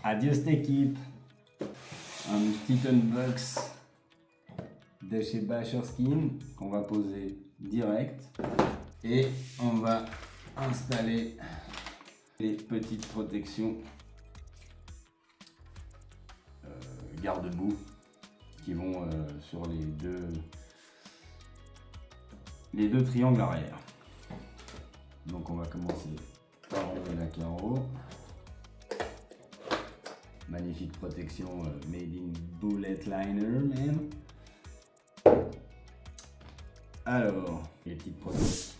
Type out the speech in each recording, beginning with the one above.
Adieu cette équipe. Un petit unbox de chez Basherskin qu'on va poser direct et on va installer les petites protections garde-boue qui vont sur les deux triangles arrière. Donc on va commencer par enlever la carreau. Magnifique protection made in bullet liner même. Alors, les petites protections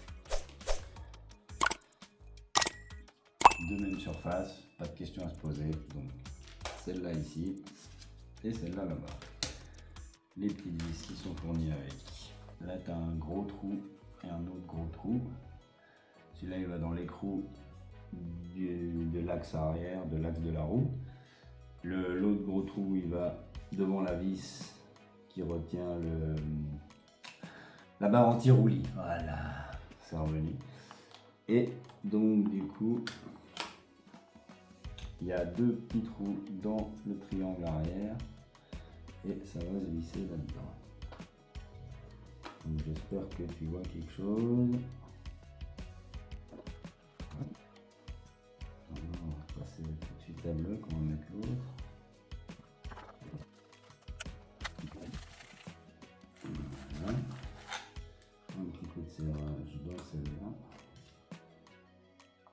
de même surface, pas de question à se poser. Donc celle-là ici et celle-là là-bas. Les petites vis qui sont fournies avec. Là tu as un gros trou et un autre gros trou. Celui-là il va dans l'écrou de l'axe arrière, de l'axe de la roue. L'autre gros trou il va devant la vis qui retient la barre anti-roulis. Voilà, c'est revenu. Et donc du coup, il y a deux petits trous dans le triangle arrière et ça va se visser là-dedans. Donc j'espère que tu vois quelque chose. On va passer tout de suite à bleu, on va mettre l'autre. Voilà. Un petit coup de serrage dans celle-là.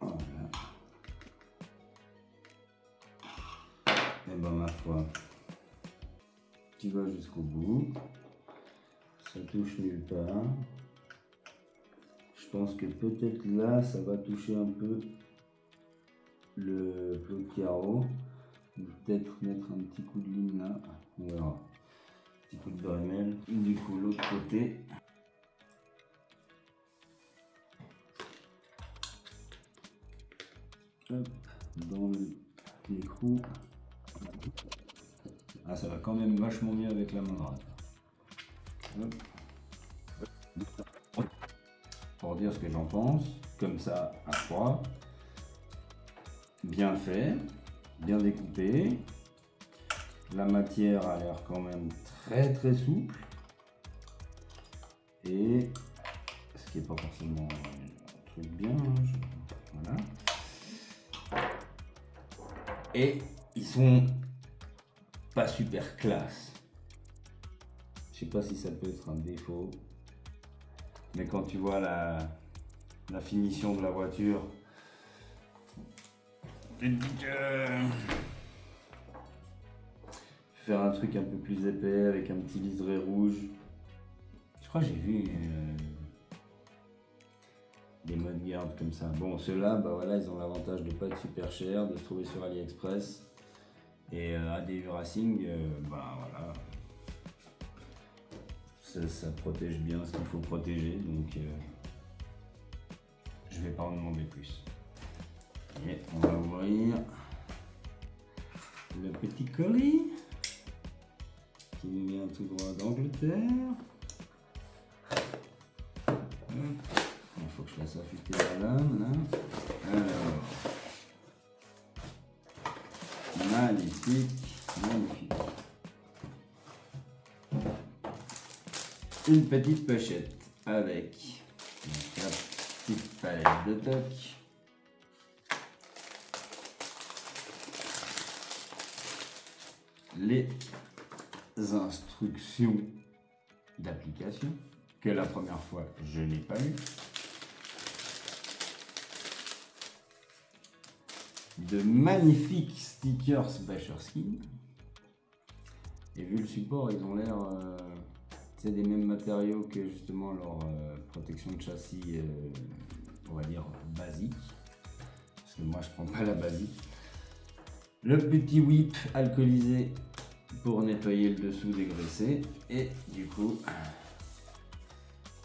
Voilà. Et ben ma foi, tu vas jusqu'au bout. Ça touche nulle part. Je pense que peut-être là, ça va toucher un peu le clou de carreau. Peut-être mettre un petit coup de ligne là. On verra. Petit coup de Dremel. Du coup, l'autre côté. Hop, dans l'écrou. Ah, ça va quand même vachement mieux avec la main droite. Hop. Pour dire ce que j'en pense, comme ça à froid, bien fait, bien découpé. La matière a l'air quand même très souple. Et ce qui n'est pas forcément un truc bien, hein, voilà. Et ils sont pas super classe. Je sais pas si ça peut être un défaut, mais quand tu vois la finition de la voiture, tu te dis que faire un truc un peu plus épais avec un petit liseré rouge. Je crois que j'ai vu des modes garde comme ça. Bon, ceux-là, bah voilà, ils ont l'avantage de pas être super chers, de se trouver sur AliExpress. Et ADU Racing, bah voilà, ça protège bien ce qu'il faut protéger, donc je vais pas en demander plus. Et on va ouvrir le petit colis qui nous vient tout droit d'Angleterre. Il faut que je fasse affûter la lame là. Alors, magnifique. Une petite pochette avec la petite palette de toc. Les instructions d'application que la première fois je n'ai pas eu. De magnifiques stickers Basherskin. Et vu le support, ils ont l'air des mêmes matériaux que justement leur protection de châssis, on va dire basique. Parce que moi je prends pas la basique. Le petit whip alcoolisé pour nettoyer le dessous dégraissé. Et du coup,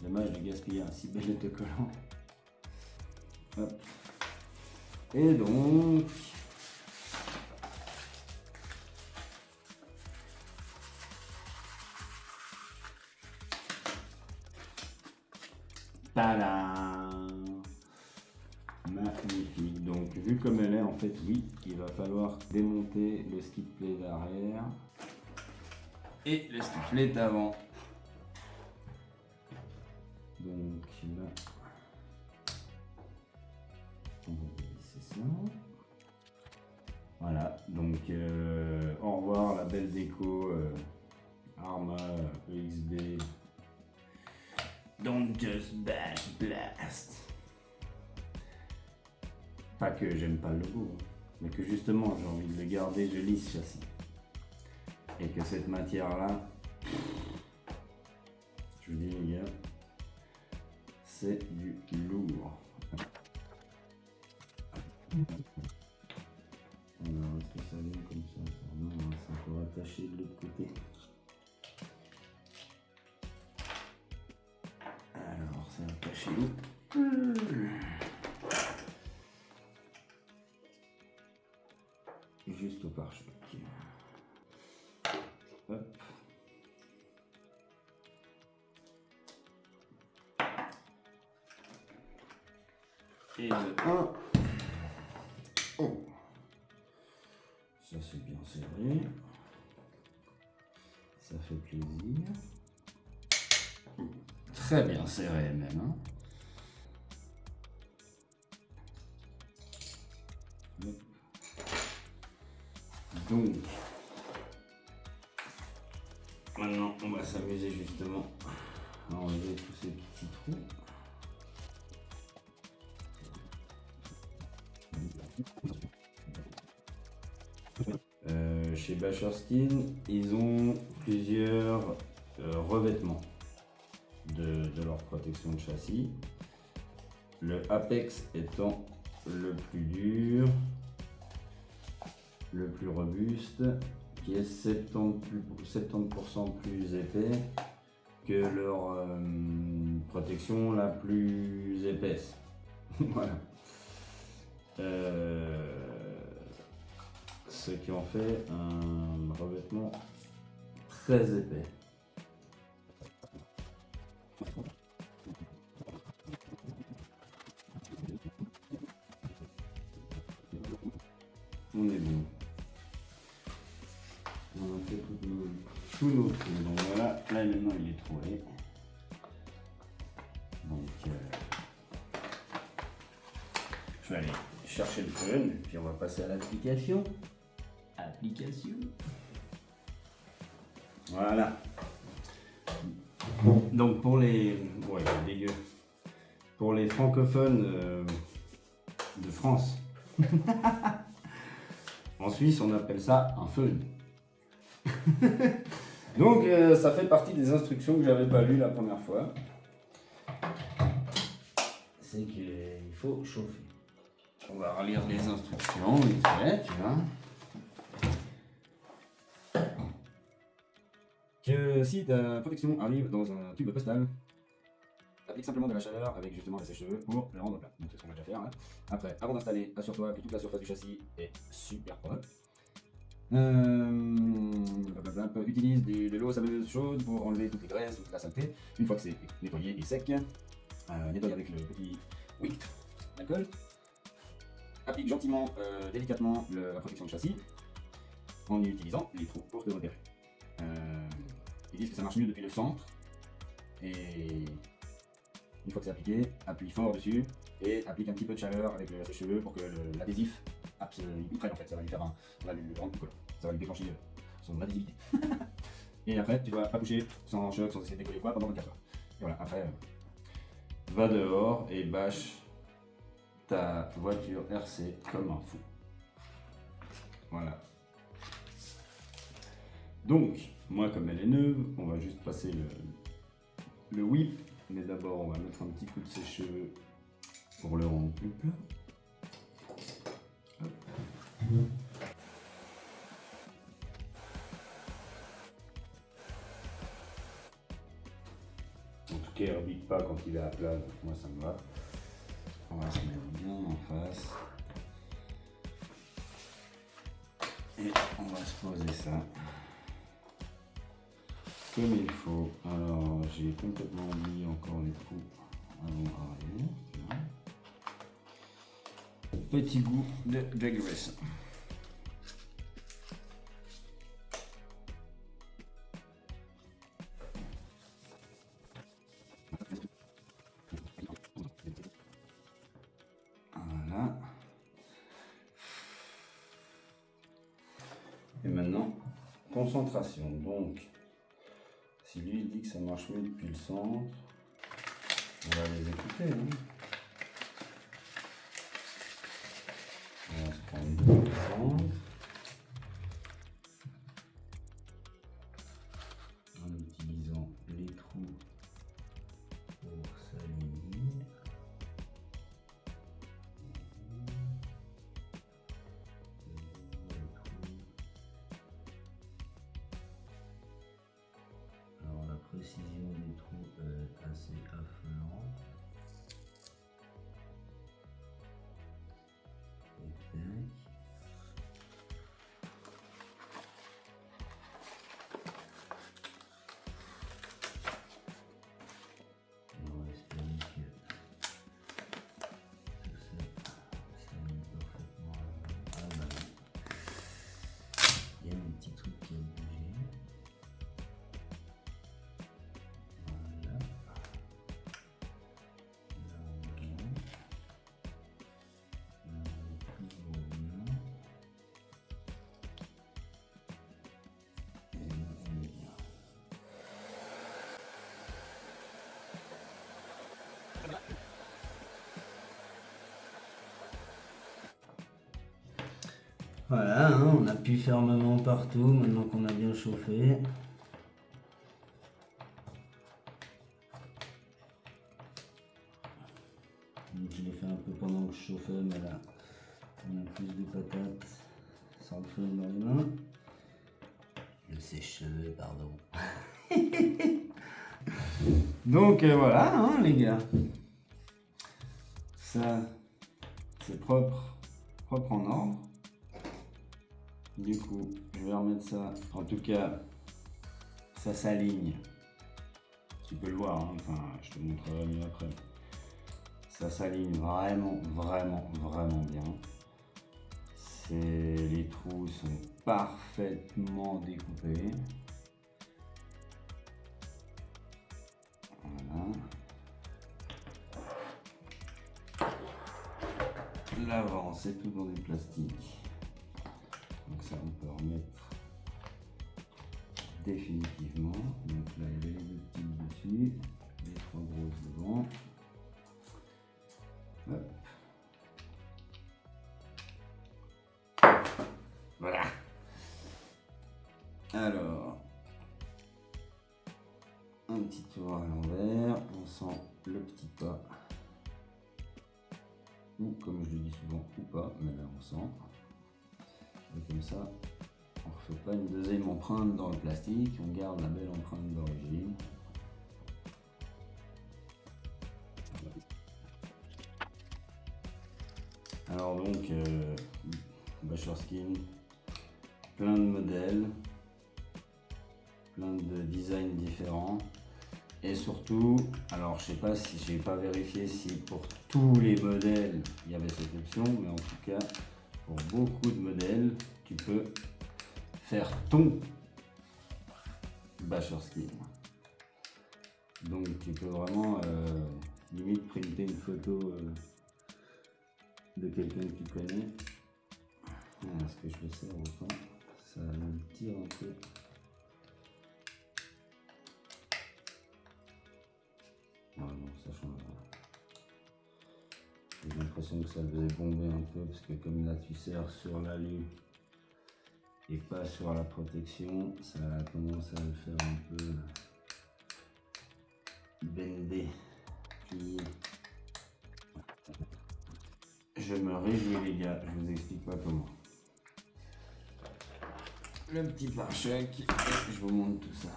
dommage de gaspiller un si bel autocollant. Hop. Et donc, tada! Magnifique. Donc vu comme elle est, en fait, oui, il va falloir démonter le skid plate arrière et le skid plate avant. Donc là, on va baisser ça. Voilà, donc au revoir la belle déco Arma EXB. Don't just bash, blast. Pas que j'aime pas le logo, hein, mais que justement j'ai envie de le garder, je lisse châssis. Et que cette matière là, je vous dis les gars, c'est du lourd. Alors est-ce que ça vient comme ça? Non, c'est encore attaché de l'autre côté. Alors c'est attaché où? Juste au pare-choc. Hop. Et le 1. Oh. Ça c'est bien serré. Ça fait plaisir. Très bien serré même. Hein. Donc, maintenant on va s'amuser justement à enlever tous ces petits trous. Chez Bacherskin, ils ont plusieurs revêtements de leur protection de châssis. Le Apex étant le plus dur, le plus robuste, qui est 70% plus épais que leur protection la plus épaisse. Voilà. Ce qui en fait un revêtement très épais. On est bon. On a fait tous nos trous. Donc voilà, là maintenant il est trouvé. Donc je vais aller chercher le fun, puis on va passer à l'application. Voilà. Donc pour les... Ouais, dégueu. Pour les francophones de France. En Suisse, on appelle ça un fun. Donc ça fait partie des instructions que j'avais pas lues la première fois. C'est qu'il faut chauffer. On va relire les instructions, vite fait, tu vois. Que si ta protection arrive dans un tube postal, applique simplement de la chaleur avec justement un sèche-cheveux pour le rendre plat. Donc c'est ce qu'on va déjà faire. Hein. Après, avant d'installer, assure-toi que toute la surface du châssis est super propre. Utilise de l'eau sableuse chaude pour enlever toutes les graisses, toute la saleté. Une fois que c'est nettoyé et sec, nettoie avec le petit wick d'alcool. Applique gentiment, délicatement la protection de châssis en utilisant les trous pour te repérer. Ils disent que ça marche mieux depuis le centre et une fois que c'est appliqué, appuie fort dessus et applique un petit peu de chaleur avec le sèche-cheveux pour que l'adhésif il prenne en fait, ça va lui faire ça va lui rendre plus collant, ça va lui déclencher son adhésivité. Et après tu dois pas bouger sans choc, sans essayer de décoller quoi pendant 24 heures. Et voilà, après va dehors et bâche ta voiture RC comme un fou. Voilà. Donc, moi comme elle est neuve, on va juste passer le whip. Mais d'abord, on va mettre un petit coup de sèche-cheveux pour le rendre plus plat. Hop. En tout cas, il ne rebique pas quand il est à plat, donc moi ça me va. On va se mettre bien en face. Et on va se poser ça comme il faut. Alors, j'ai complètement oublié encore les trous avant-arrière. petit goût de Drag Race. Voilà. Et maintenant, concentration. Donc, si lui dit que ça marche mieux depuis le centre, on va les écouter. Hein. On va se prendre deux le centre. En utilisant les trous pour s'aligner. Alors la précision des trous est assez affolante. On va espérer que tout ça s'aligne parfaitement. Ah bah oui. Il y a un petit truc qui a bougé. Voilà. Là on est bien. Là on est toujours bien. Et là on est bien. Voilà, hein, on appuie fermement partout maintenant qu'on a bien chauffé. Donc, je l'ai fait un peu pendant que je chauffais, mais là on a plus de patates sans le feu dans les mains. Le sèche-cheveux, pardon. Donc voilà, hein, les gars. Ça, c'est propre en ordre. Du coup, je vais remettre ça. En tout cas, ça s'aligne. Tu peux le voir, hein. Enfin, je te montrerai mieux après. Ça s'aligne vraiment bien. Les trous sont parfaitement découpés. Voilà. L'avant, c'est tout dans du plastique. Donc ça, on peut remettre définitivement. Donc là, il y avait les deux petites dessus, les trois grosses devant. Hop. Voilà. Alors, un petit tour à l'envers, on sent le petit pas. Ou comme je le dis souvent, ou pas, mais là on sent. Et comme ça, on ne refait pas une deuxième empreinte dans le plastique, on garde la belle empreinte d'origine. Alors donc, Bashorskine, plein de modèles, plein de designs différents. Et surtout, alors je sais pas si j'ai pas vérifié si pour tous les modèles il y avait cette option, mais en tout cas pour beaucoup de modèles, tu peux faire ton Bashorskine. Donc tu peux vraiment limite printer une photo de quelqu'un que tu connais. Est-ce que je le sers autant? Ça me tire un peu. Ah non, ça change pas. J'ai l'impression que ça devait bomber un peu parce que comme là tu serres sur l'alu et pas sur la protection, ça a tendance à le faire un peu bender, plier. Je me réjouis les gars, je vous explique pas comment. Le petit pare-choc et je vous montre tout ça.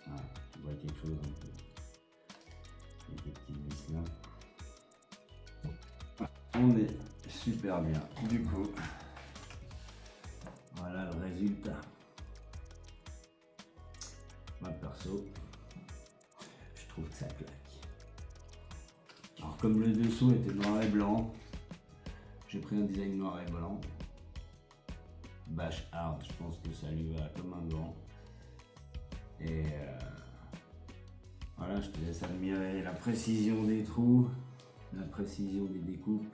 Voilà, tu vois quelque chose un peu. Avec des petits vis là. On est super bien. Du coup, voilà le résultat. Moi perso, je trouve que ça claque. Alors comme le dessous était noir et blanc, J'ai pris un design noir et blanc. Bash hard, je pense que ça lui va comme un gant. Et voilà, je te laisse admirer la précision des trous, la précision des découpes.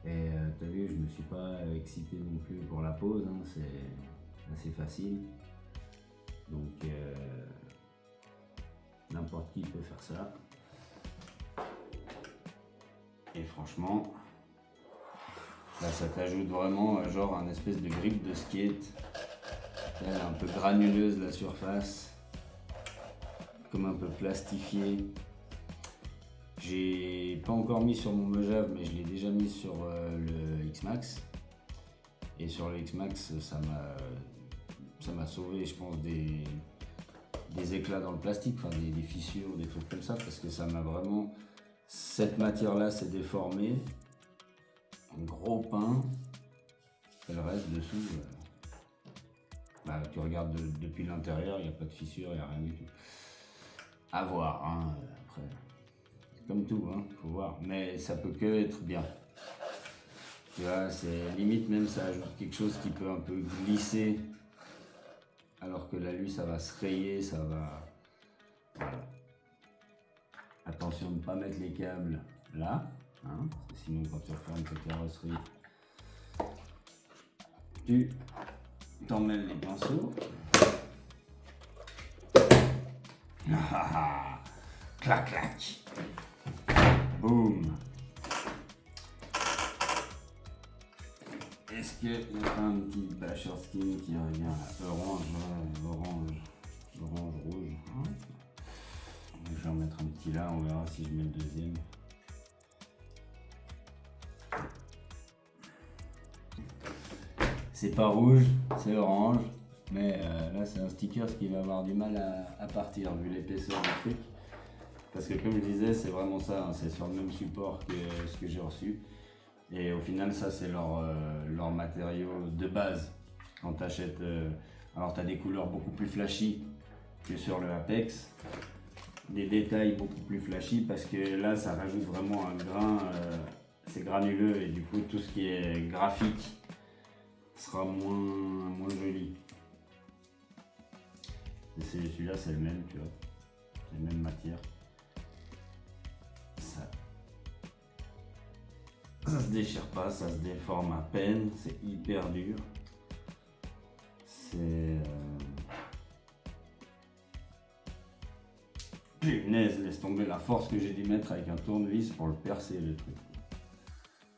Et t'as vu, je me suis pas excité non plus pour la pose, hein, c'est assez facile. Donc n'importe qui peut faire ça. Et franchement, là ça t'ajoute vraiment genre un espèce de grip de skate. Elle est un peu granuleuse la surface, comme un peu plastifiée. J'ai pas encore mis sur mon Mojave, mais je l'ai déjà mis sur le X-Max. Et sur le X-Max, ça m'a sauvé, je pense, des éclats dans le plastique, enfin des fissures, des trucs comme ça, parce que ça m'a vraiment... Cette matière-là s'est déformée, un gros pain, et le reste dessous, tu regardes depuis l'intérieur, il n'y a pas de fissure, il n'y a rien du tout. À voir, hein, après, c'est comme tout, hein, faut voir, mais ça peut que être bien. Tu vois, c'est limite même ça ajoute quelque chose qui peut un peu glisser, alors que l'alu ça va se rayer, ça va... Voilà. Attention de ne pas mettre les câbles là, hein, parce que sinon quand tu refermes ta carrosserie, tu t'emmêles les pinceaux. Clac clac. Boum. Est-ce qu'il n'y a pas un petit Basher Skin qui revient là? Orange, rouge. Hein. Je vais en mettre un petit là, on verra si je mets le deuxième. C'est pas rouge, c'est orange, mais là c'est un sticker qui va avoir du mal à partir vu l'épaisseur du truc. Parce que comme je disais, c'est vraiment ça, hein, c'est sur le même support que ce que j'ai reçu. Et au final, ça c'est leur matériau de base. Quand tu achètes, alors tu as des couleurs beaucoup plus flashy que sur le Apex. Des détails beaucoup plus flashy parce que là ça rajoute vraiment un grain, c'est granuleux et du coup tout ce qui est graphique sera moins joli. Celui-là c'est le même, tu vois, c'est la même matière. Ça se déchire pas, ça se déforme à peine, c'est hyper dur. C'est... Punaise, laisse tomber la force que j'ai dû mettre avec un tournevis pour le percer le truc.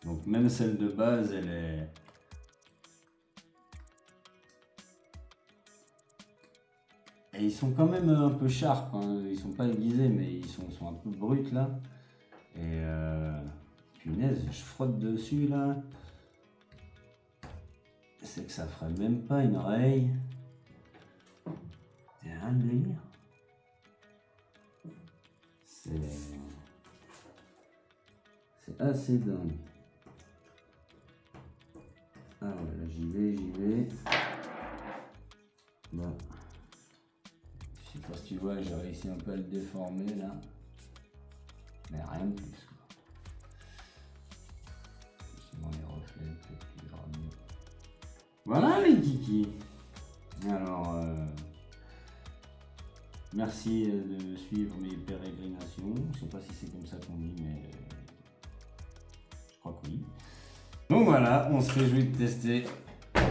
Donc même celle de base, elle est... Et ils sont quand même un peu sharp, hein. Ils sont pas aiguisés, mais ils sont un peu bruts là. Et punaise, je frotte dessus là. C'est que ça ferait même pas une oreille. C'est rien de délire. C'est assez dingue. Ah ouais, là j'y vais. Bon. Je sais pas si tu vois, j'ai réussi un peu à le déformer là. Mais rien de plus quoi. Sinon les reflets, peut-être qu'il ira mieux. Voilà les kikis. Alors, merci de suivre mes pérégrinations. Je sais pas si c'est comme ça qu'on dit, mais je crois que oui. Donc voilà, on se réjouit de tester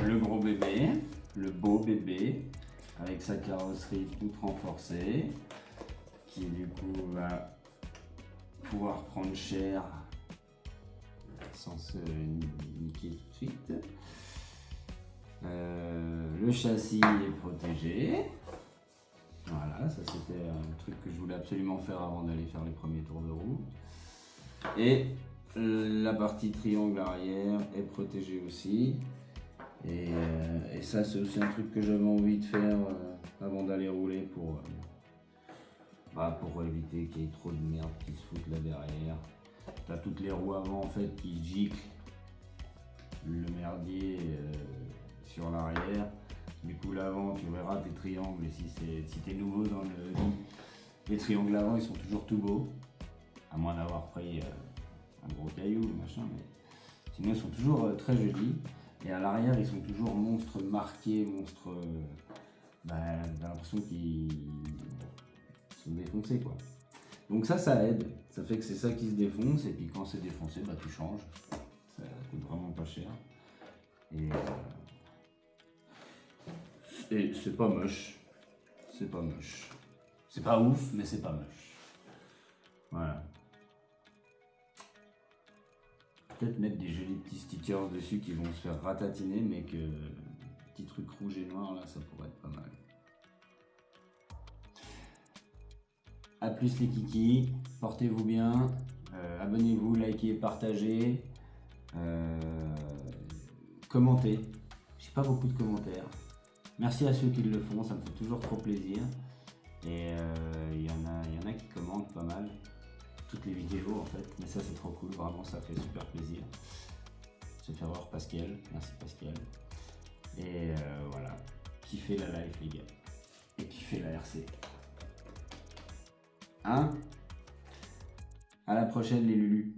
le gros bébé, le beau bébé, avec sa carrosserie toute renforcée, qui du coup va pouvoir prendre cher sans se niquer tout de suite. Le châssis est protégé. Voilà, ça c'était un truc que je voulais absolument faire avant d'aller faire les premiers tours de roue. Et la partie triangle arrière est protégée aussi. Et ça c'est aussi un truc que j'avais envie de faire avant d'aller rouler pour éviter qu'il y ait trop de merde qui se foute là derrière. T'as toutes les roues avant en fait qui giclent le merdier sur l'arrière. Du coup l'avant tu verras tes triangles, et si t'es nouveau dans les triangles avant ils sont toujours tout beaux, à moins d'avoir pris un gros caillou machin, mais Sinon, ils sont toujours très jolis. Et à l'arrière, ils sont toujours monstres marqués, monstres. J'ai l'impression qu'ils sont défoncés, quoi. Donc ça aide. Ça fait que c'est ça qui se défonce. Et puis quand c'est défoncé, bah tu changes. Ça coûte vraiment pas cher. Et c'est pas moche. C'est pas moche. C'est pas ouf, mais c'est pas moche. Voilà. Peut-être mettre des jolis petits stickers dessus qui vont se faire ratatiner, mais que petit truc rouge et noir là, ça pourrait être pas mal. A plus les kikis, portez-vous bien, abonnez-vous, likez, partagez, commentez. J'ai pas beaucoup de commentaires. Merci à ceux qui le font, ça me fait toujours trop plaisir. Et il y en a qui commentent pas mal. Toutes les vidéos en fait, mais ça c'est trop cool, vraiment ça fait super plaisir. C'est Ferreur Pascal, merci Pascal. Et voilà, kiffez la life les gars, et kiffez la RC. Hein? À la prochaine les Lulus.